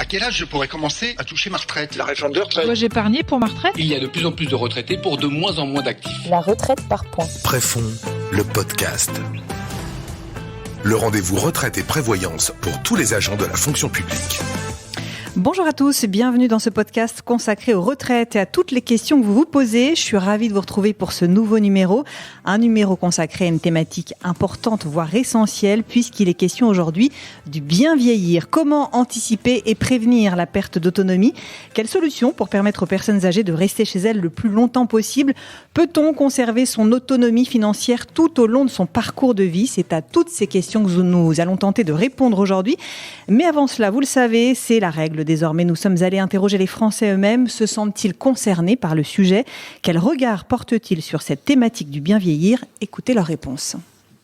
À quel âge je pourrais commencer à toucher ma retraite? La réforme de retraite. Dois-je épargner pour ma retraite? Il y a de plus en plus de retraités pour de moins en moins d'actifs. La retraite par points. Préfond, le podcast. Le rendez-vous retraite et prévoyance pour tous les agents de la fonction publique. Bonjour à tous, bienvenue dans ce podcast consacré aux retraites et à toutes les questions que vous vous posez. Je suis ravie de vous retrouver pour ce nouveau numéro. Un numéro consacré à une thématique importante, voire essentielle, puisqu'il est question aujourd'hui du bien vieillir. Comment anticiper et prévenir la perte d'autonomie? Quelles solutions pour permettre aux personnes âgées de rester chez elles le plus longtemps possible? Peut-on conserver son autonomie financière tout au long de son parcours de vie? C'est à toutes ces questions que nous allons tenter de répondre aujourd'hui. Mais avant cela, vous le savez, c'est la règle. Désormais, nous sommes allés interroger les Français eux-mêmes. Se sentent-ils concernés par le sujet? Quel regard portent-ils sur cette thématique du bien vieillir? Écoutez leur réponse.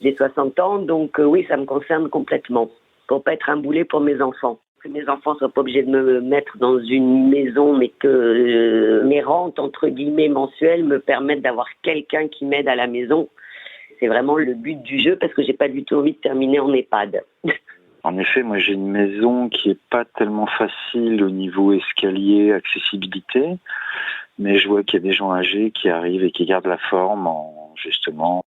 J'ai 60 ans, donc oui, ça me concerne complètement. Pour pas être un boulet pour mes enfants. Que mes enfants soient pas obligés de me mettre dans une maison, mais que mes rentes, entre guillemets, mensuelles me permettent d'avoir quelqu'un qui m'aide à la maison. C'est vraiment le but du jeu, parce que j'ai pas du tout envie de terminer en EHPAD. En effet, moi j'ai une maison qui est pas tellement facile au niveau escalier, accessibilité, mais je vois qu'il y a des gens âgés qui arrivent et qui gardent la forme en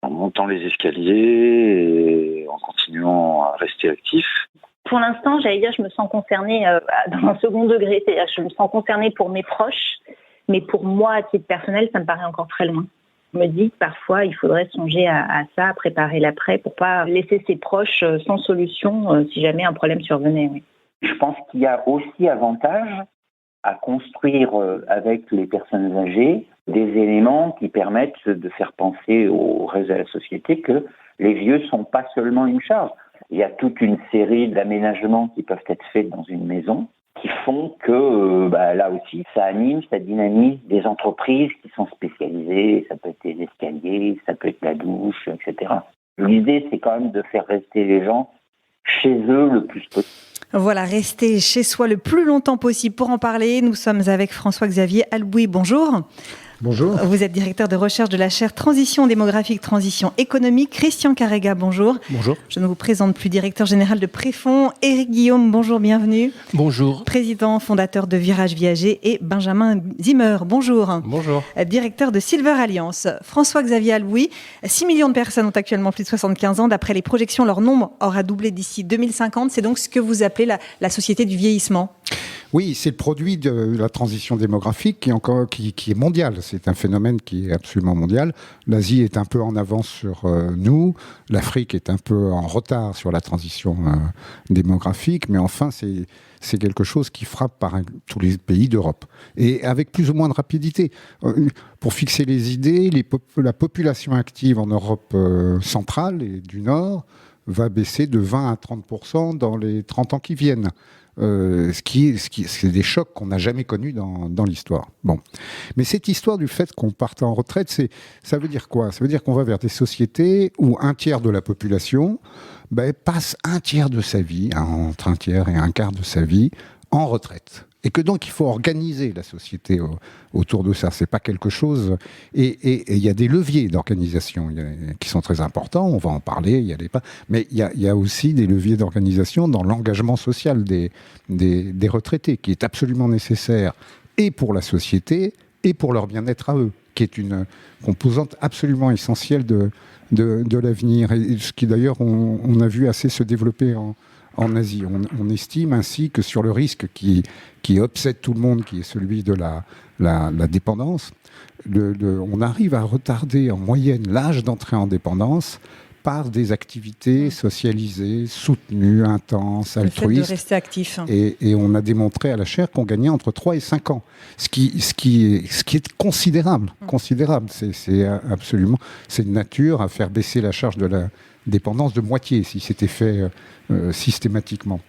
montant les escaliers et en continuant à rester actifs. Pour l'instant, j'allais dire, je me sens concernée dans un second degré, c'est-à-dire je me sens concernée pour mes proches, mais pour moi, à titre personnel, ça me paraît encore très loin. Je me dis que parfois, il faudrait songer à ça, à préparer l'après, pour pas laisser ses proches sans solution si jamais un problème survenait. Oui. Je pense qu'il y a aussi avantage à construire avec les personnes âgées des éléments qui permettent de faire penser au reste de la société que les vieux sont pas seulement une charge. Il y a toute une série d'aménagements qui peuvent être faits dans une maison qui font que, là aussi, ça anime, ça dynamise des entreprises qui sont spécialisées. Ça peut être les escaliers, ça peut être la douche, etc. L'idée, c'est quand même de faire rester les gens chez eux le plus possible. Voilà, rester chez soi le plus longtemps possible. Pour en parler, nous sommes avec François-Xavier Albouy. Bonjour. Bonjour. Vous êtes directeur de recherche de la chaire Transition démographique, Transition économique. Christian Carrega, bonjour. Bonjour. Je ne vous présente plus, directeur général de Préfond. Éric Guillaume, bonjour, bienvenue. Bonjour. Président fondateur de Virage Viager. Et Benjamin Zimmer, bonjour. Bonjour. Directeur de Silver Alliance. François-Xavier Albouy, 6 millions de personnes ont actuellement plus de 75 ans. D'après les projections, leur nombre aura doublé d'ici 2050. C'est donc ce que vous appelez la société du vieillissement. Oui, c'est le produit de la transition démographique qui est mondiale. C'est un phénomène qui est absolument mondial. L'Asie est un peu en avance sur nous. L'Afrique est un peu en retard sur la transition démographique. Mais enfin, c'est quelque chose qui frappe tous les pays d'Europe. Et avec plus ou moins de rapidité. Pour fixer les idées, la population active en Europe centrale et du Nord va baisser de 20 à 30% dans les 30 ans qui viennent. C'est des chocs qu'on n'a jamais connus dans l'histoire. Bon. Mais cette histoire du fait qu'on parte en retraite, ça veut dire quoi? Ça veut dire qu'on va vers des sociétés où un tiers de la population passe un tiers de sa vie, entre un tiers et un quart de sa vie, en retraite. Et que donc il faut organiser la société autour de ça. C'est pas quelque chose. Et il y a des leviers d'organisation qui sont très importants. On va en parler. Mais il y a aussi des leviers d'organisation dans l'engagement social des retraités, qui est absolument nécessaire et pour la société et pour leur bien-être à eux, qui est une composante absolument essentielle de l'avenir. Et ce qui d'ailleurs on a vu assez se développer en Asie. On estime ainsi que sur le risque qui obsède tout le monde, qui est celui de la dépendance, on arrive à retarder en moyenne l'âge d'entrée en dépendance par des activités socialisées, soutenues, intenses, altruistes. Le fait de rester actif. Et on a démontré à la chaire qu'on gagnait entre 3 et 5 ans. Ce qui est considérable. Considérable. C'est absolument... C'est de nature à faire baisser la charge de la dépendance de moitié, si c'était fait systématiquement.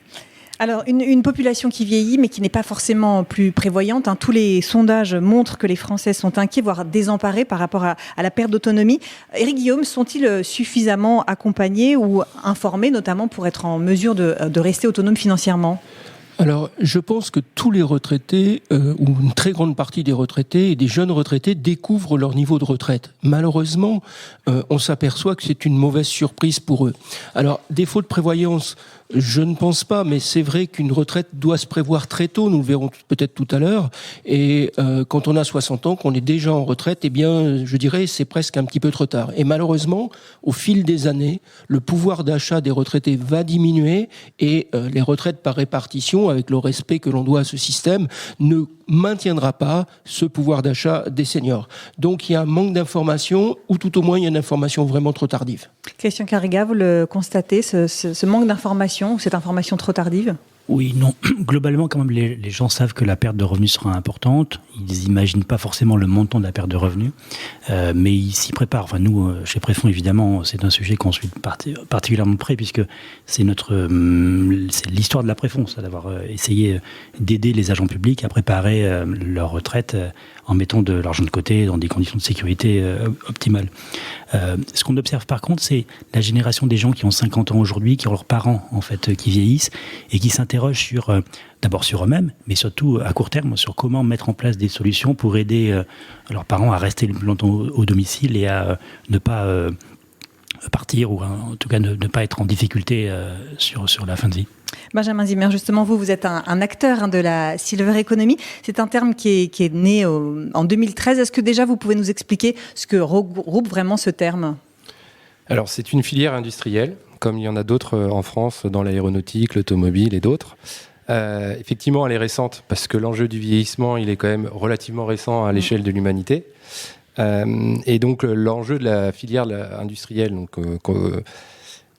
Alors, une population qui vieillit, mais qui n'est pas forcément plus prévoyante. Tous les sondages montrent que les Français sont inquiets, voire désemparés par rapport à la perte d'autonomie. Éric Guillaume, sont-ils suffisamment accompagnés ou informés, notamment pour être en mesure de rester autonomes financièrement ? Alors, je pense que tous les retraités, ou une très grande partie des retraités et des jeunes retraités découvrent leur niveau de retraite. Malheureusement, on s'aperçoit que c'est une mauvaise surprise pour eux. Alors, défaut de prévoyance, Je ne pense pas, mais c'est vrai qu'une retraite doit se prévoir très tôt, nous le verrons peut-être tout à l'heure, et quand on a 60 ans, qu'on est déjà en retraite, eh bien, je dirais, c'est presque un petit peu trop tard. Et malheureusement, au fil des années, le pouvoir d'achat des retraités va diminuer, et les retraites par répartition, avec le respect que l'on doit à ce système, ne maintiendra pas ce pouvoir d'achat des seniors. Donc il y a un manque d'information, ou tout au moins il y a une information vraiment trop tardive. Christian Carriga, vous le constatez, ce manque d'information, ou cette information trop tardive ? Oui, non. Globalement, quand même, les gens savent que la perte de revenus sera importante. Ils n'imaginent pas forcément le montant de la perte de revenus, mais ils s'y préparent. Enfin, nous, chez Préfonds, évidemment, c'est un sujet qu'on suit particulièrement de près, puisque c'est l'histoire de la Préfonds, c'est d'avoir essayé d'aider les agents publics à préparer leur retraite en mettant de l'argent de côté dans des conditions de sécurité optimales. Ce qu'on observe par contre, c'est la génération des gens qui ont 50 ans aujourd'hui, qui ont leurs parents en fait qui vieillissent et qui s'interrogent d'abord sur eux-mêmes, mais surtout à court terme sur comment mettre en place des solutions pour aider leurs parents à rester le plus longtemps au domicile et à ne pas partir ou en tout cas ne pas être en difficulté sur la fin de vie. Benjamin Zimmer, justement, vous êtes un acteur de la Silver Economy. C'est un terme qui est né en 2013. Est-ce que déjà vous pouvez nous expliquer ce que regroupe vraiment ce terme ? Alors, c'est une filière industrielle, comme il y en a d'autres en France, dans l'aéronautique, l'automobile et d'autres. Effectivement, elle est récente, parce que l'enjeu du vieillissement, il est quand même relativement récent à l'échelle de l'humanité. Et donc, l'enjeu de la filière industrielle,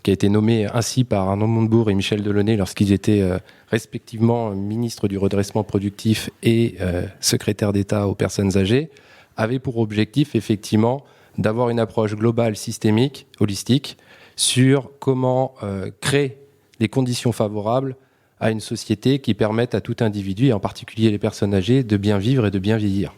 qui a été nommé ainsi par Arnaud Montebourg et Michel Delaunay lorsqu'ils étaient respectivement ministres du redressement productif et secrétaire d'État aux personnes âgées, avait pour objectif effectivement d'avoir une approche globale, systémique, holistique, sur comment créer les conditions favorables à une société qui permette à tout individu, et en particulier les personnes âgées, de bien vivre et de bien vieillir.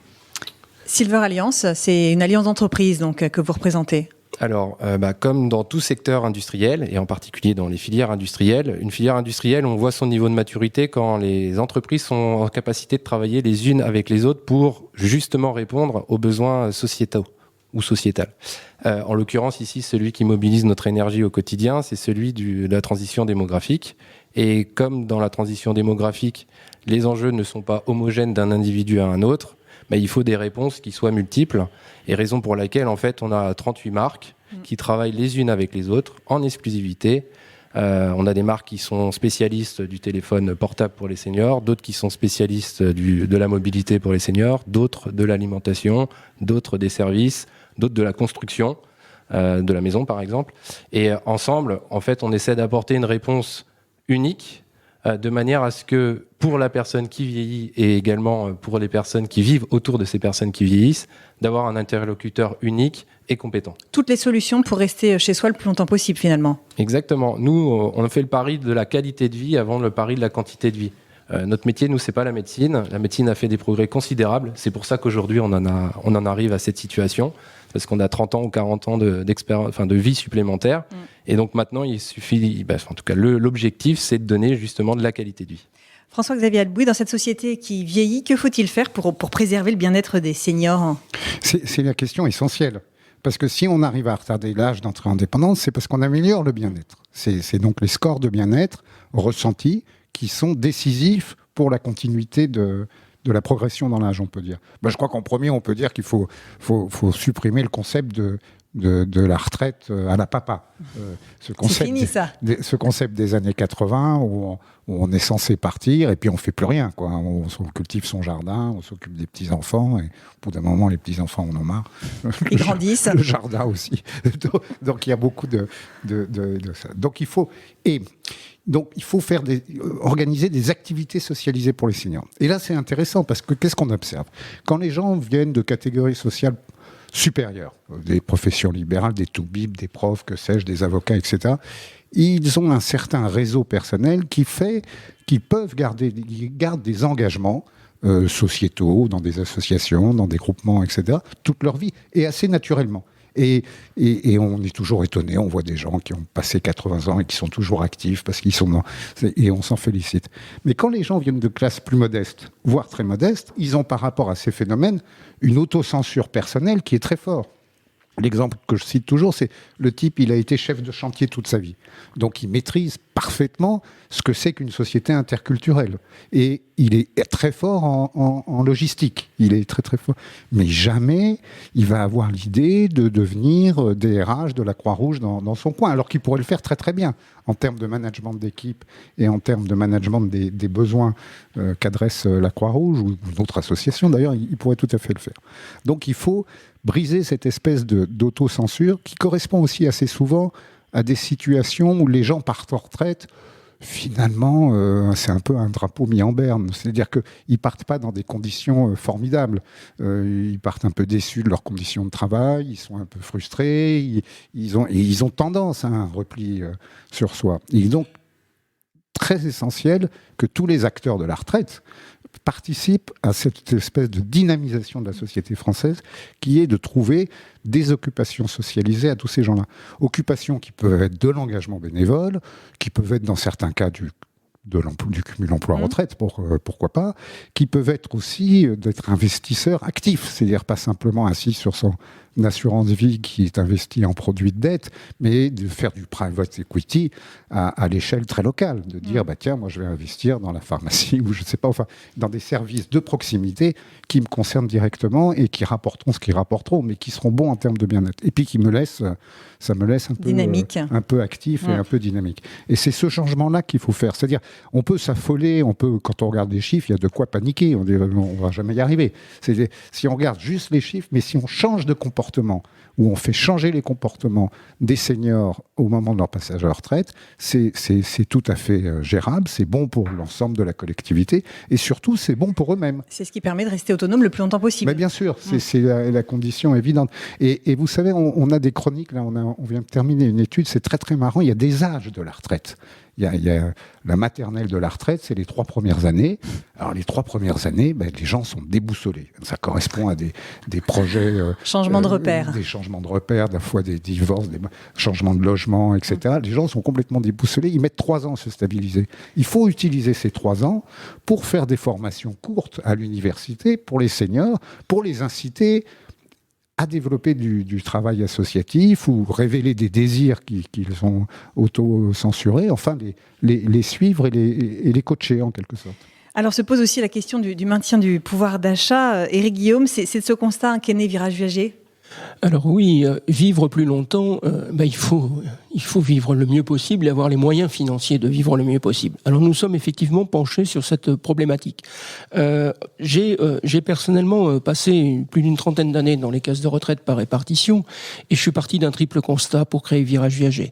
Silver Alliance, c'est une alliance d'entreprise donc, que vous représentez. Alors, comme dans tout secteur industriel, et en particulier dans les filières industrielles, une filière industrielle, on voit son niveau de maturité quand les entreprises sont en capacité de travailler les unes avec les autres pour justement répondre aux besoins sociétaux ou sociétal. En l'occurrence, ici, celui qui mobilise notre énergie au quotidien, c'est celui de la transition démographique. Et comme dans la transition démographique, les enjeux ne sont pas homogènes d'un individu à un autre, il faut des réponses qui soient multiples. Et raison pour laquelle, en fait, on a 38 marques qui travaillent les unes avec les autres en exclusivité. On a des marques qui sont spécialistes du téléphone portable pour les seniors, d'autres qui sont spécialistes de la mobilité pour les seniors, d'autres de l'alimentation, d'autres des services, d'autres de la construction, de la maison par exemple. Et ensemble, en fait, on essaie d'apporter une réponse unique de manière à ce que pour la personne qui vieillit et également pour les personnes qui vivent autour de ces personnes qui vieillissent, d'avoir un interlocuteur unique et compétent. Toutes les solutions pour rester chez soi le plus longtemps possible finalement. Exactement. Nous, on a fait le pari de la qualité de vie avant le pari de la quantité de vie. Notre métier, nous, c'est pas la médecine. La médecine a fait des progrès considérables. C'est pour ça qu'aujourd'hui, on en arrive à cette situation. Parce qu'on a 30 ans ou 40 ans de vie supplémentaire. Et donc maintenant, il suffit, en tout cas, l'objectif, c'est de donner justement de la qualité de vie. François-Xavier Albouy, dans cette société qui vieillit, que faut-il faire pour préserver le bien-être des seniors ? C'est la question essentielle. Parce que si on arrive à retarder l'âge d'entrée en dépendance, c'est parce qu'on améliore le bien-être. C'est donc les scores de bien-être ressentis qui sont décisifs pour la continuité de la progression dans l'âge, on peut dire. Je crois qu'en premier, on peut dire qu'il faut supprimer le concept de la retraite à la papa. Ce concept des années 80 où on est censé partir et puis on ne fait plus rien, quoi. On cultive son jardin, on s'occupe des petits-enfants et au bout d'un moment, les petits-enfants en ont marre. Ils grandissent. Le jardin aussi. Donc il y a beaucoup de ça. Donc il faut organiser des activités socialisées pour les seniors. Et là, c'est intéressant parce que qu'est-ce qu'on observe ? Quand les gens viennent de catégories sociales supérieures, des professions libérales, des toubibs, des profs, que sais-je, des avocats, etc., ils ont un certain réseau personnel qui fait qu'ils peuvent garder des engagements sociétaux, dans des associations, dans des groupements, etc., toute leur vie, et assez naturellement. Et on est toujours étonné, on voit des gens qui ont passé 80 ans et qui sont toujours actifs parce qu'ils sont et on s'en félicite. Mais quand les gens viennent de classes plus modestes, voire très modestes, ils ont par rapport à ces phénomènes une autocensure personnelle qui est très forte. L'exemple que je cite toujours, c'est le type, il a été chef de chantier toute sa vie. Donc il maîtrise parfaitement ce que c'est qu'une société interculturelle. Et il est très fort en logistique. Il est très très fort. Mais jamais il va avoir l'idée de devenir DRH de la Croix-Rouge dans son coin, alors qu'il pourrait le faire très très bien en termes de management d'équipe et en termes de management des besoins qu'adresse la Croix-Rouge ou d'autres associations. D'ailleurs, il pourrait tout à fait le faire. Donc il faut briser cette espèce d'autocensure qui correspond aussi assez souvent à des situations où les gens partent en retraite. Finalement, c'est un peu un drapeau mis en berne. C'est-à-dire qu'ils ne partent pas dans des conditions formidables. Ils partent un peu déçus de leurs conditions de travail, ils sont un peu frustrés, ils ont tendance à un repli sur soi. Il est donc très essentiel que tous les acteurs de la retraite participent à cette espèce de dynamisation de la société française qui est de trouver des occupations socialisées à tous ces gens-là. Occupations qui peuvent être de l'engagement bénévole, qui peuvent être dans certains cas du cumul emploi-retraite, pourquoi pas, qui peuvent être aussi d'être investisseurs actifs, c'est-à-dire pas simplement assis sur son assurance vie qui est investie en produits de dette, mais de faire du private equity à l'échelle très locale, de dire tiens, moi je vais investir dans la pharmacie ou je sais pas, enfin dans des services de proximité qui me concernent directement et qui rapporteront ce qu'ils rapporteront, mais qui seront bons en termes de bien-être. Et puis ça me laisse un peu dynamique, un peu actif et un peu dynamique. Et c'est ce changement-là qu'il faut faire. C'est-à-dire, on peut s'affoler, quand on regarde les chiffres, il y a de quoi paniquer. On va jamais y arriver. Si on regarde juste les chiffres, mais si on change de comportement, où on fait changer les comportements des seniors au moment de leur passage à la retraite, c'est tout à fait gérable, c'est bon pour l'ensemble de la collectivité et surtout c'est bon pour eux-mêmes. C'est ce qui permet de rester autonome le plus longtemps possible. Mais bien sûr, c'est la condition évidente. Et vous savez, on a des chroniques, là on vient de terminer une étude, c'est très très marrant, il y a des âges de la retraite. Il y a la maternelle de la retraite, c'est les 3 premières années. Alors les 3 premières années, les gens sont déboussolés. Ça correspond à des projets... Changement de repères. Des changements de repères, à la fois des divorces, des changements de logement, etc. Les gens sont complètement déboussolés. Ils mettent 3 ans à se stabiliser. Il faut utiliser ces 3 ans pour faire des formations courtes à l'université pour les seniors, pour les inciter à développer du travail associatif ou révéler des désirs qu'ils ont auto-censurés, enfin les suivre et les coacher en quelque sorte. Alors se pose aussi la question du maintien du pouvoir d'achat. Éric Guillaume, c'est de ce constat qu'est né Virage Viager ? Alors oui, vivre plus longtemps, il faut vivre le mieux possible et avoir les moyens financiers de vivre le mieux possible. Alors nous sommes effectivement penchés sur cette problématique. J'ai personnellement passé plus d'une 30aine d'années dans les caisses de retraite par répartition et je suis parti d'un triple constat pour créer Virage Viager.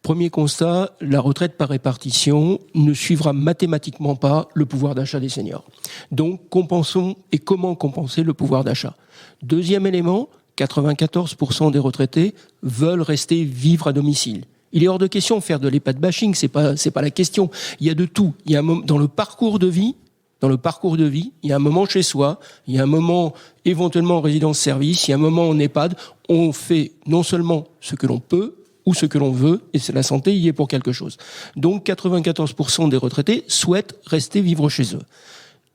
Premier constat, la retraite par répartition ne suivra mathématiquement pas le pouvoir d'achat des seniors. Donc compensons et comment compenser le pouvoir d'achat. Deuxième élément, 94% des retraités veulent rester vivre à domicile. Il est hors de question de faire de l'EHPAD bashing, c'est pas la question. Il y a de tout. Il y a dans le parcours de vie, il y a un moment chez soi, il y a un moment éventuellement en résidence-service, il y a un moment en EHPAD. On fait non seulement ce que l'on peut ou ce que l'on veut, et c'est la santé y est pour quelque chose. Donc 94% des retraités souhaitent rester vivre chez eux.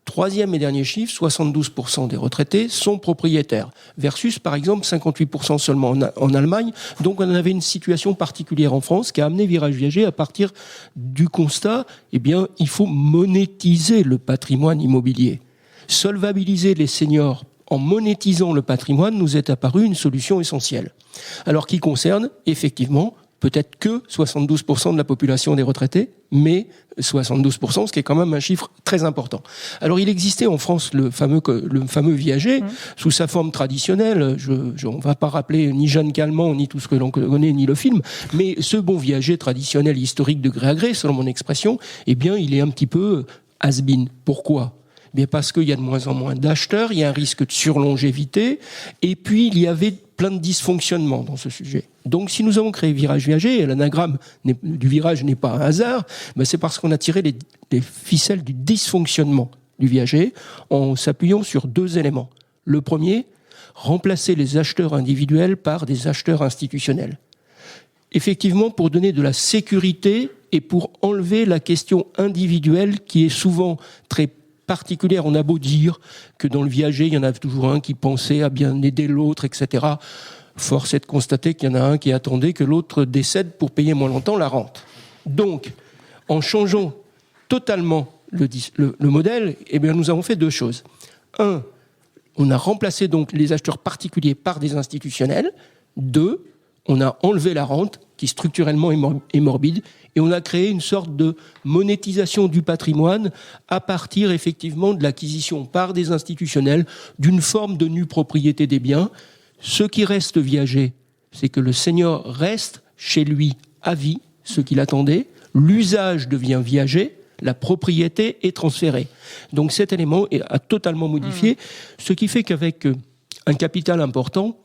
Troisième et dernier chiffre, 72% des retraités sont propriétaires, versus par exemple 58% seulement en Allemagne. Donc on avait une situation particulière en France qui a amené Virage Viager à partir du constat, il faut monétiser le patrimoine immobilier. Solvabiliser les seniors en monétisant le patrimoine nous est apparu une solution essentielle. Alors qui concerne effectivement peut-être que 72% de la population des retraités, mais 72%, ce qui est quand même un chiffre très important. Alors, il existait en France le fameux viager, sous sa forme traditionnelle. On ne va pas rappeler ni Jeanne Calment, ni tout ce que l'on connaît, ni le film, mais ce bon viager traditionnel, historique de gré à gré, selon mon expression, il est un petit peu has-been. Pourquoi ? Parce qu'il y a de moins en moins d'acheteurs, il y a un risque de surlongévité, et puis il y avait plein de dysfonctionnements dans ce sujet. Donc si nous avons créé Virage Viager, et l'anagramme du virage n'est pas un hasard, c'est parce qu'on a tiré les ficelles du dysfonctionnement du viager en s'appuyant sur 2 éléments. Le premier, remplacer les acheteurs individuels par des acheteurs institutionnels. Effectivement, pour donner de la sécurité et pour enlever la question individuelle qui est souvent très particulière. On a beau dire que dans le viager, il y en a toujours un qui pensait à bien aider l'autre, etc. Force est de constater qu'il y en a un qui attendait que l'autre décède pour payer moins longtemps la rente. Donc, En changeant totalement le modèle, eh bien, nous avons fait 2 choses. 1, on a remplacé donc les acheteurs particuliers par des institutionnels. 2, on a enlevé la rente, qui structurellement est morbide, et on a créé une sorte de monétisation du patrimoine à partir effectivement de l'acquisition par des institutionnels d'une forme de nue propriété des biens. Ce qui reste viager, c'est que le senior reste chez lui à vie, ce qu'il attendait, l'usage devient viager, la propriété est transférée. Donc cet élément a totalement modifié, ce qui fait qu'avec un capital important,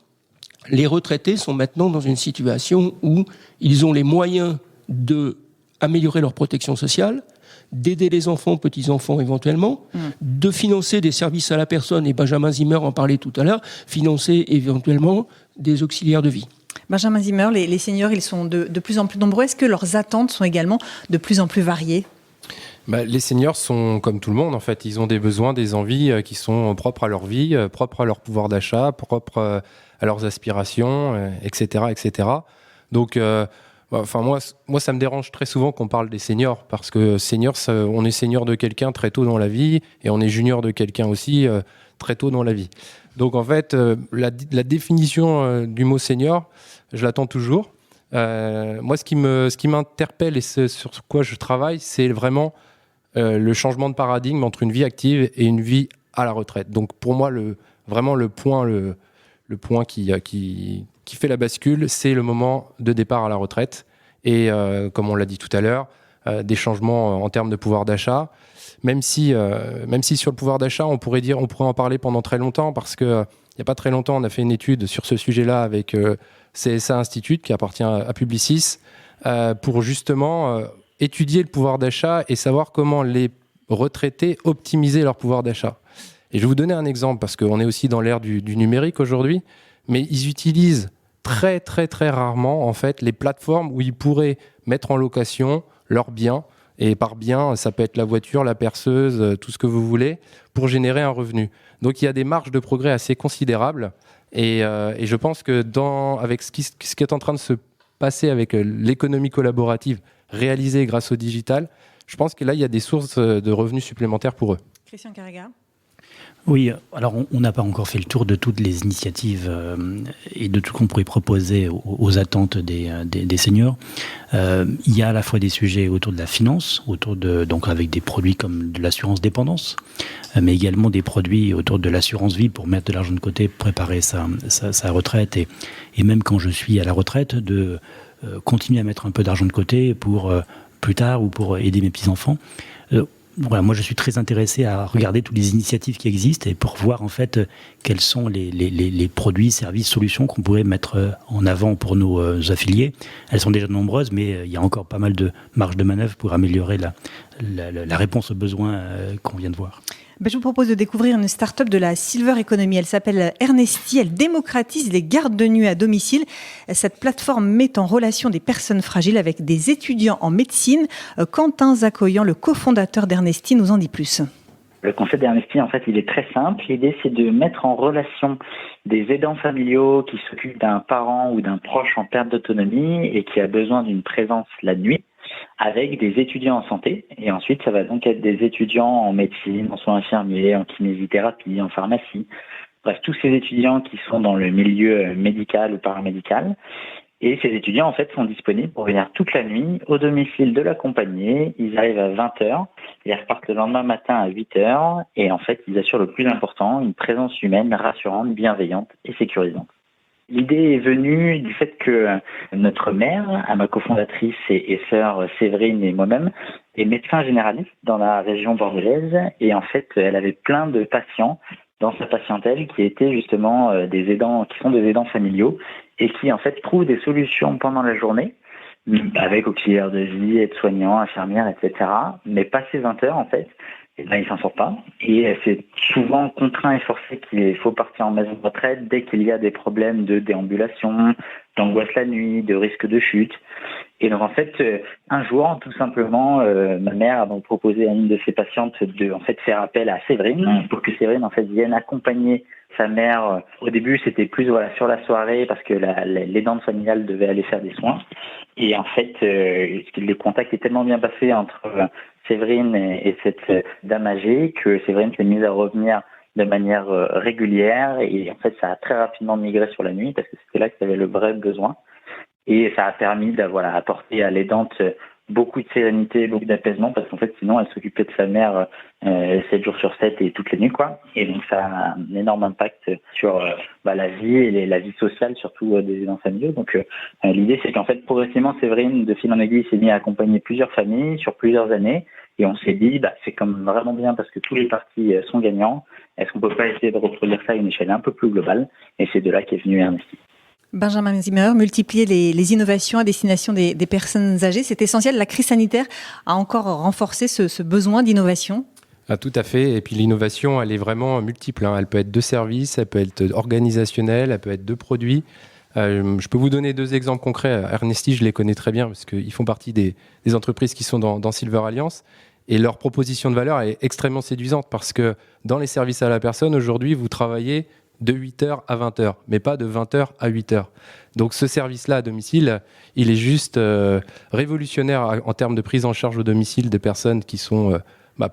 les retraités sont maintenant dans une situation où ils ont les moyens d'améliorer leur protection sociale, d'aider les enfants, petits-enfants éventuellement, de financer des services à la personne, et Benjamin Zimmer en parlait tout à l'heure, financer éventuellement des auxiliaires de vie. Benjamin Zimmer, les seniors, ils sont de plus en plus nombreux. Est-ce que leurs attentes sont également de plus en plus variées ? Les seniors sont comme tout le monde, en fait. Ils ont des besoins, des envies qui sont propres à leur vie, propres à leur pouvoir d'achat, propres à leurs aspirations, etc., etc. Donc, moi, ça me dérange très souvent qu'on parle des seniors, parce que seniors, on est senior de quelqu'un très tôt dans la vie, et on est junior de quelqu'un aussi très tôt dans la vie. Donc, en fait, la définition du mot senior, je l'attends toujours. Moi, ce qui m'interpelle et sur quoi je travaille, c'est vraiment le changement de paradigme entre une vie active et une vie à la retraite. Donc, pour moi, vraiment le point qui fait la bascule, c'est le moment de départ à la retraite. Et comme on l'a dit tout à l'heure, des changements en termes de pouvoir d'achat. Même si sur le pouvoir d'achat, on pourrait en parler pendant très longtemps, parce que il n'y a pas très longtemps, on a fait une étude sur ce sujet-là avec CSA Institute, qui appartient à Publicis, pour justement étudier le pouvoir d'achat et savoir comment les retraités optimisaient leur pouvoir d'achat. Et je vais vous donner un exemple, parce qu'on est aussi dans l'ère du numérique aujourd'hui, mais ils utilisent très très très rarement en fait les plateformes où ils pourraient mettre en location leurs biens, et par bien ça peut être la voiture, la perceuse, tout ce que vous voulez, pour générer un revenu. Donc il y a des marges de progrès assez considérables, et je pense que avec ce qui est en train de se passer avec l'économie collaborative réalisée grâce au digital, je pense que là il y a des sources de revenus supplémentaires pour eux. Christian Carrega. Oui, alors on n'a pas encore fait le tour de toutes les initiatives et de tout ce qu'on pourrait proposer aux attentes des seniors. Il y a à la fois des sujets autour de la finance, donc avec des produits comme de l'assurance dépendance, mais également des produits autour de l'assurance vie pour mettre de l'argent de côté, préparer sa retraite, et même quand je suis à la retraite, de continuer à mettre un peu d'argent de côté pour plus tard ou pour aider mes petits-enfants. Voilà, moi je suis très intéressé à regarder toutes les initiatives qui existent et pour voir en fait quels sont les produits, services, solutions qu'on pourrait mettre en avant pour nos affiliés. Elles sont déjà nombreuses, mais il y a encore pas mal de marge de manœuvre pour améliorer la réponse aux besoins qu'on vient de voir. Je vous propose de découvrir une start-up de la Silver Economy. Elle s'appelle Ernesti. Elle démocratise les gardes de nuit à domicile. Cette plateforme met en relation des personnes fragiles avec des étudiants en médecine. Quentin Zakoyan, le cofondateur d'Ernesti, nous en dit plus. Le concept d'Ernesti, en fait, il est très simple. L'idée, c'est de mettre en relation des aidants familiaux qui s'occupent d'un parent ou d'un proche en perte d'autonomie et qui a besoin d'une présence la nuit, avec des étudiants en santé. Et ensuite, ça va donc être des étudiants en médecine, en soins infirmiers, en kinésithérapie, en pharmacie. Bref, tous ces étudiants qui sont dans le milieu médical ou paramédical. Et ces étudiants, en fait, sont disponibles pour venir toute la nuit au domicile de l'accompagné. Ils arrivent à 20h, ils repartent le lendemain matin à 8h. Et en fait, ils assurent le plus important, une présence humaine rassurante, bienveillante et sécurisante. L'idée est venue du fait que notre mère, ma cofondatrice et sœur Séverine et moi-même, est médecin généraliste dans la région bordelaise. Et en fait, elle avait plein de patients dans sa patientèle qui étaient justement qui sont des aidants familiaux et qui en fait trouvent des solutions pendant la journée avec auxiliaires de vie, aides-soignants, infirmières, etc. Mais passé 20h, en fait, il s'en sort pas. Et c'est souvent contraint et forcé qu'il faut partir en maison de retraite dès qu'il y a des problèmes de déambulation, d'angoisse la nuit, de risque de chute. Et donc en fait, un jour, tout simplement, ma mère a donc proposé à une de ses patientes de faire appel à Séverine pour que Séverine vienne accompagner sa mère. Au début, c'était plus sur la soirée parce que l'aidante familiale devait aller faire des soins. Et en fait, les contacts étaient tellement bien passés entre Séverine et cette dame âgée que Séverine s'est mise à revenir de manière régulière. Et en fait, ça a très rapidement migré sur la nuit parce que c'était là qu'il y avait le vrai besoin. Et ça a permis d'apporter à l'aidante beaucoup de sérénité, beaucoup d'apaisement, parce qu'en fait, sinon, elle s'occupait de sa mère 7 jours sur 7 et toutes les nuits, quoi. Et donc, ça a un énorme impact sur la vie et la vie sociale, surtout des aidants familiaux. Donc, l'idée, c'est qu'en fait, progressivement, Séverine, de fil en aiguille, s'est mise à accompagner plusieurs familles sur plusieurs années. Et on s'est dit, c'est comme vraiment bien parce que tous les partis sont gagnants. Est-ce qu'on peut pas essayer de reproduire ça à une échelle un peu plus globale? Et c'est de là qu'est venu Ernesti. Benjamin Zimmer, multiplier les innovations à destination des personnes âgées, c'est essentiel. La crise sanitaire a encore renforcé ce besoin d'innovation. Ah, tout à fait. Et puis l'innovation, elle est vraiment multiple. Elle peut être de services, elle peut être organisationnelle, elle peut être de produits. Je peux vous donner 2 exemples concrets. Ernesti, je les connais très bien parce qu'ils font partie des entreprises qui sont dans Silver Alliance. Et leur proposition de valeur est extrêmement séduisante parce que dans les services à la personne, aujourd'hui, vous travaillez de 8h à 20h, mais pas de 20h à 8h. Donc ce service-là à domicile, il est juste révolutionnaire en termes de prise en charge au domicile des personnes qui sont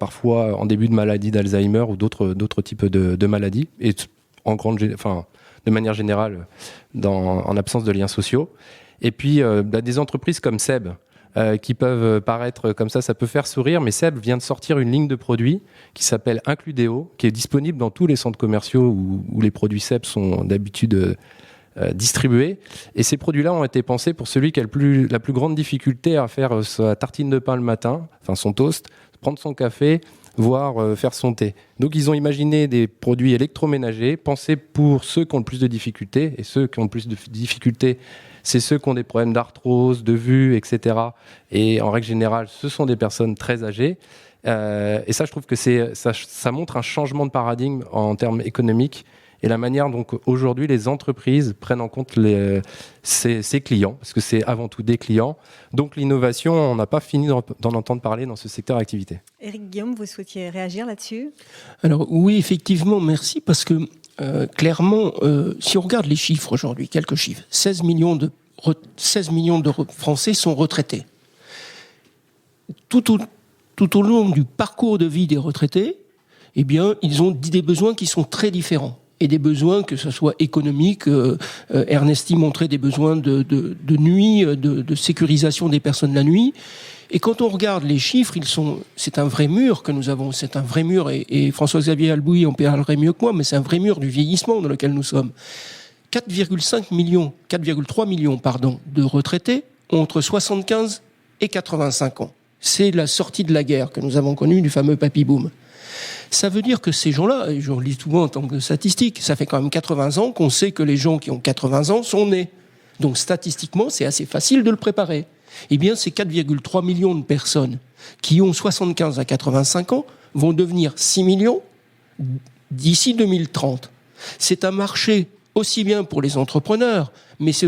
parfois en début de maladie d'Alzheimer ou d'autres types de maladies, et de manière générale en absence de liens sociaux. Et puis des entreprises comme Seb, qui peuvent paraître comme ça peut faire sourire, mais Seb vient de sortir une ligne de produits qui s'appelle Includéo, qui est disponible dans tous les centres commerciaux où les produits Seb sont d'habitude distribués. Et ces produits-là ont été pensés pour celui qui a la plus grande difficulté à faire sa tartine de pain le matin, son toast, prendre son café, voire faire son thé. Donc ils ont imaginé des produits électroménagers pensés pour ceux qui ont le plus de difficultés, et ceux qui ont le plus de difficultés, c'est ceux qui ont des problèmes d'arthrose, de vue, etc. Et en règle générale, ce sont des personnes très âgées. Et ça, je trouve que ça montre un changement de paradigme en termes économiques et la manière dont aujourd'hui les entreprises prennent en compte ces clients, parce que c'est avant tout des clients. Donc l'innovation, on n'a pas fini d'en entendre parler dans ce secteur d'activité. Éric Guillaume, vous souhaitiez réagir là-dessus? Alors oui, effectivement, merci, parce que clairement, si on regarde les chiffres aujourd'hui, quelques chiffres, 16 millions de Français sont retraités. Tout au long du parcours de vie des retraités, ils ont des besoins qui sont très différents. Et des besoins, que ce soit économiques, Ernesti montrait des besoins de nuit, de sécurisation des personnes la nuit. Et quand on regarde les chiffres, c'est un vrai mur que nous avons, c'est un vrai mur, et François-Xavier Albouy en parlerait mieux que moi, mais c'est un vrai mur du vieillissement dans lequel nous sommes. 4,3 millions, de retraités ont entre 75 et 85 ans. C'est la sortie de la guerre que nous avons connue, du fameux papy-boom. Ça veut dire que ces gens-là, et je relis souvent en tant que statistique, ça fait quand même 80 ans qu'on sait que les gens qui ont 80 ans sont nés. Donc statistiquement, c'est assez facile de le préparer. Eh bien, ces 4,3 millions de personnes qui ont 75 à 85 ans vont devenir 6 millions d'ici 2030. C'est un marché aussi bien pour les entrepreneurs, mais c'est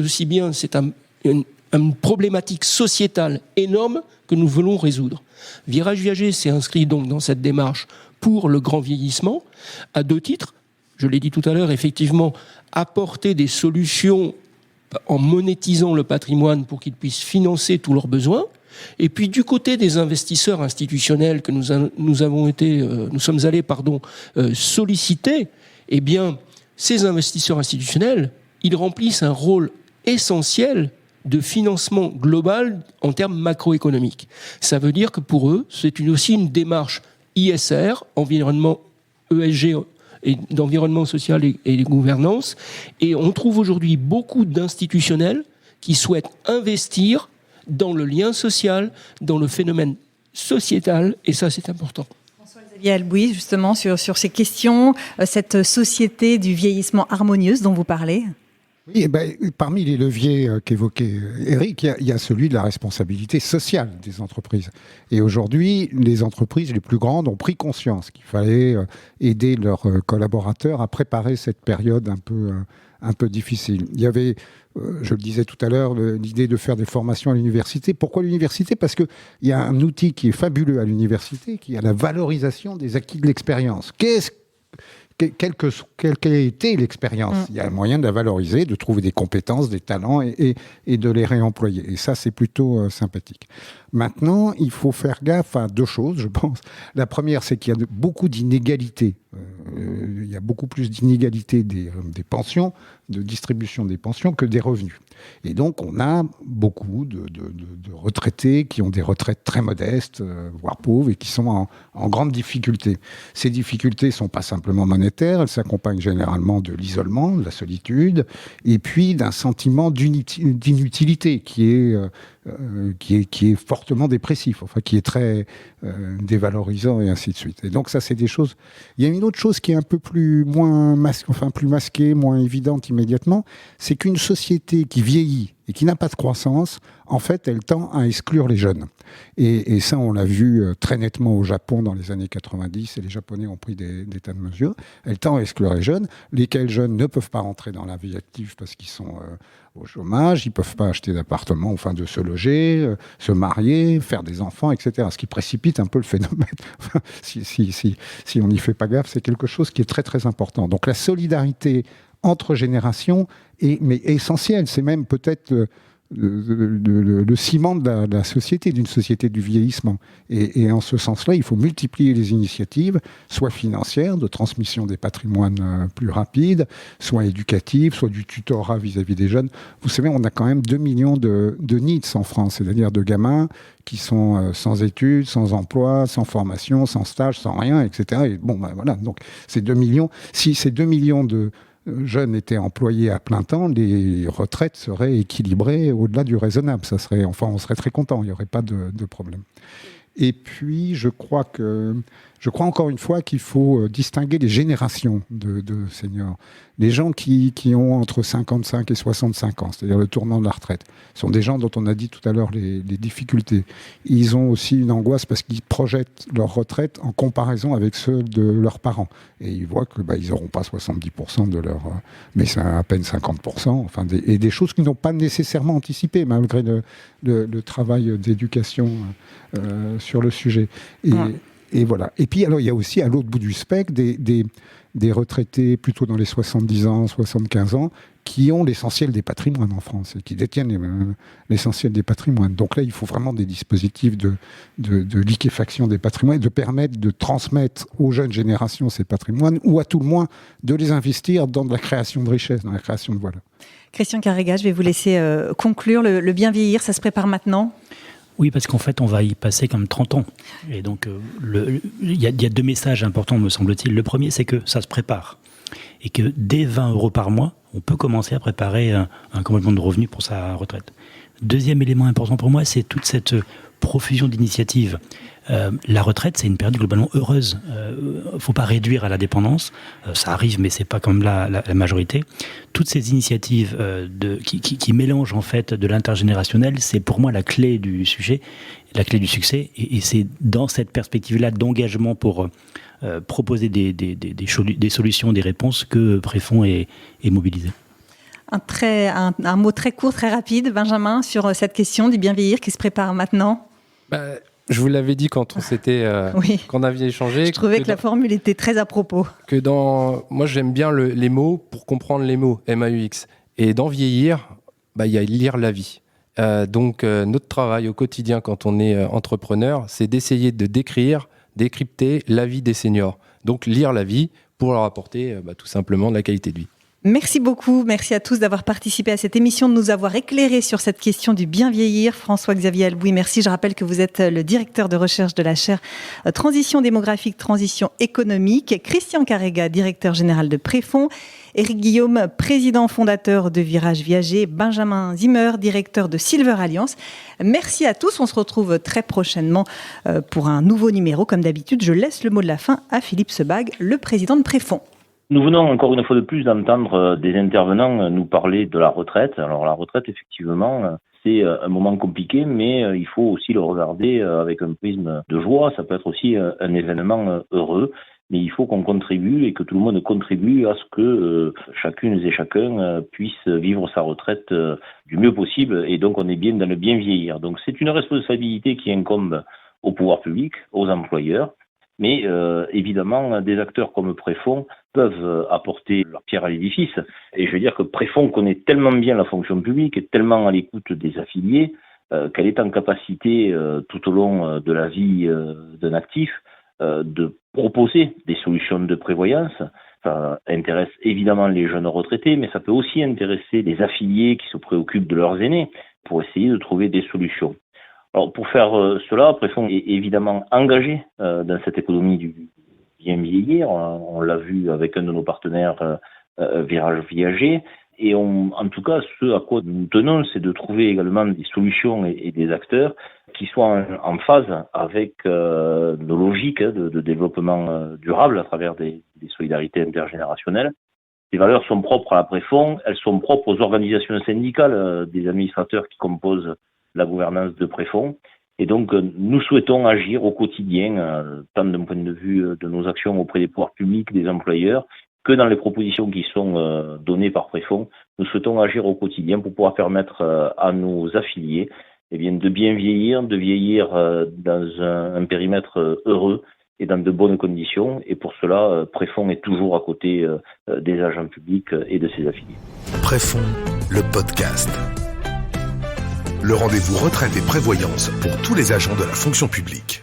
une problématique sociétale énorme que nous voulons résoudre. Virage Viager s'est inscrit donc dans cette démarche pour le grand vieillissement, à 2 titres. Je l'ai dit tout à l'heure, effectivement, apporter des solutions en monétisant le patrimoine pour qu'ils puissent financer tous leurs besoins. Et puis du côté des investisseurs institutionnels que nous sommes allés solliciter, eh bien, ces investisseurs institutionnels, ils remplissent un rôle essentiel de financement global en termes macroéconomiques. Ça veut dire que pour eux, c'est aussi une démarche ISR, environnement ESG, et d'environnement social et de gouvernance. Et on trouve aujourd'hui beaucoup d'institutionnels qui souhaitent investir dans le lien social, dans le phénomène sociétal, et ça, c'est important. François-Xavier Albouy, justement, sur ces questions, cette société du vieillissement harmonieuse dont vous parlez. Oui, parmi les leviers qu'évoquait Eric, il y a celui de la responsabilité sociale des entreprises. Et aujourd'hui, les entreprises les plus grandes ont pris conscience qu'il fallait aider leurs collaborateurs à préparer cette période un peu difficile. Il y avait, je le disais tout à l'heure, l'idée de faire des formations à l'université. Pourquoi l'université ? Parce qu'il y a un outil qui est fabuleux à l'université, qui est la valorisation des acquis de l'expérience. Quelle qu'ait été l'expérience, il y a moyen de la valoriser, de trouver des compétences, des talents et de les réemployer. Et ça, c'est plutôt sympathique. Maintenant, il faut faire gaffe à deux choses, je pense. La première, c'est qu'il y a beaucoup d'inégalités. Il y a beaucoup plus d'inégalités des pensions, de distribution des pensions que des revenus. Et donc, on a beaucoup de retraités qui ont des retraites très modestes, voire pauvres, et qui sont en grande difficulté. Ces difficultés ne sont pas simplement monétaires, elles s'accompagnent généralement de l'isolement, de la solitude, et puis d'un sentiment d'inutilité qui est fortement dépressif, enfin qui est très dévalorisant et ainsi de suite. Et donc ça, c'est des choses. Il y a une autre chose qui est un peu plus masquée, moins évidente immédiatement, c'est qu'une société qui vieillit et qui n'a pas de croissance, en fait, elle tend à exclure les jeunes. Et ça, on l'a vu très nettement au Japon dans les années 90, et les Japonais ont pris des tas de mesures. Elle tend à exclure les jeunes, lesquels jeunes ne peuvent pas rentrer dans la vie active parce qu'ils sont au chômage, ils ne peuvent pas acheter d'appartement, enfin de se loger, se marier, faire des enfants, etc. Ce qui précipite un peu le phénomène. Si on n'y fait pas gaffe, c'est quelque chose qui est très très important. Donc la solidarité entre générations est essentielle. C'est même peut-être le ciment de la société, d'une société du vieillissement. Et en ce sens-là, il faut multiplier les initiatives, soit financières, de transmission des patrimoines plus rapides, soit éducatives, soit du tutorat vis-à-vis des jeunes. Vous savez, on a quand même 2 millions de NEETs en France, c'est-à-dire de gamins qui sont sans études, sans emploi, sans formation, sans stage, sans rien, etc. Et bon, voilà, donc ces 2 millions, si ces 2 millions de jeunes étaient employés à plein temps, les retraites seraient équilibrées au-delà du raisonnable. On serait très content, il n'y aurait pas de problème. Et puis, je crois encore une fois qu'il faut distinguer les générations de seniors. Les gens qui ont entre 55 et 65 ans, c'est-à-dire le tournant de la retraite, sont des gens dont on a dit tout à l'heure les difficultés. Ils ont aussi une angoisse parce qu'ils projettent leur retraite en comparaison avec ceux de leurs parents. Et ils voient que ils n'auront pas 70% de leur... mais c'est à peine 50%. Enfin, et des choses qu'ils n'ont pas nécessairement anticipées, malgré le travail d'éducation sur le sujet. Et voilà. Et puis, alors, il y a aussi, à l'autre bout du spectre, des retraités plutôt dans les 70 ans, 75 ans, qui ont l'essentiel des patrimoines en France et qui détiennent l'essentiel des patrimoines. Donc là, il faut vraiment des dispositifs de liquéfaction des patrimoines, de permettre de transmettre aux jeunes générations ces patrimoines, ou à tout le moins de les investir dans de la création de richesses, dans la création de valeur. Christian Carrega, je vais vous laisser conclure. Le bien vieillir, ça se prépare maintenant ? Oui, parce qu'en fait, on va y passer comme 30 ans. Et donc, il y a 2 messages importants, me semble-t-il. Le premier, c'est que ça se prépare. Et que dès 20 € par mois, on peut commencer à préparer un complément de revenu pour sa retraite. Deuxième élément important pour moi, c'est toute cette profusion d'initiatives. La retraite, c'est une période globalement heureuse. Faut pas réduire à la dépendance. Ça arrive, mais c'est pas comme la majorité. Toutes ces initiatives qui mélangent en fait de l'intergénérationnel, c'est pour moi la clé du sujet, la clé du succès. Et c'est dans cette perspective-là d'engagement pour proposer des solutions, des réponses que Préfond est mobilisé. Un mot très court, très rapide, Benjamin, sur cette question du bien vieillir qui se prépare maintenant. Je vous l'avais dit quand qu'on avait échangé. Je trouvais que la formule était très à propos. Moi, j'aime bien les mots pour comprendre les mots, MAUX. Et dans vieillir, il y a lire la vie. Donc, notre travail au quotidien quand on est entrepreneur, c'est d'essayer de décrypter la vie des seniors. Donc, lire la vie pour leur apporter tout simplement de la qualité de vie. Merci beaucoup, merci à tous d'avoir participé à cette émission, de nous avoir éclairé sur cette question du bien vieillir. François-Xavier Albouy, merci. Je rappelle que vous êtes le directeur de recherche de la chaire Transition démographique, transition économique. Christian Carrega, directeur général de Préfond. Éric Guillaume, président fondateur de Virage Viager. Benjamin Zimmer, directeur de Silver Alliance. Merci à tous. On se retrouve très prochainement pour un nouveau numéro. Comme d'habitude, je laisse le mot de la fin à Philippe Sebag, le président de Préfond. Nous venons encore une fois de plus d'entendre des intervenants nous parler de la retraite. Alors la retraite, effectivement, c'est un moment compliqué, mais il faut aussi le regarder avec un prisme de joie. Ça peut être aussi un événement heureux, mais il faut qu'on contribue et que tout le monde contribue à ce que chacune et chacun puisse vivre sa retraite du mieux possible, et donc on est bien dans le bien vieillir. Donc c'est une responsabilité qui incombe au pouvoir public, aux employeurs, mais évidemment, des acteurs comme Préfonds peuvent apporter leur pierre à l'édifice. Et je veux dire que Préfonds connaît tellement bien la fonction publique et tellement à l'écoute des affiliés qu'elle est en capacité, tout au long de la vie d'un actif, de proposer des solutions de prévoyance. Ça intéresse évidemment les jeunes retraités, mais ça peut aussi intéresser les affiliés qui se préoccupent de leurs aînés pour essayer de trouver des solutions. Alors pour faire cela, Préfonds est évidemment engagé dans cette économie du bien vieillir. On l'a vu avec un de nos partenaires, Virage Viager. Et en tout cas, ce à quoi nous tenons, c'est de trouver également des solutions et des acteurs qui soient en phase avec nos logiques de développement durable à travers des solidarités intergénérationnelles. Les valeurs sont propres à la Préfonds, elles sont propres aux organisations syndicales des administrateurs qui composent la gouvernance de Préfonds. Et donc, nous souhaitons agir au quotidien, tant d'un point de vue de nos actions auprès des pouvoirs publics, des employeurs, que dans les propositions qui sont données par Préfonds. Nous souhaitons agir au quotidien pour pouvoir permettre à nos affiliés de bien vieillir, de vieillir dans un périmètre heureux et dans de bonnes conditions. Et pour cela, Préfonds est toujours à côté des agents publics et de ses affiliés. Préfonds, le podcast. Le rendez-vous retraite et prévoyance pour tous les agents de la fonction publique.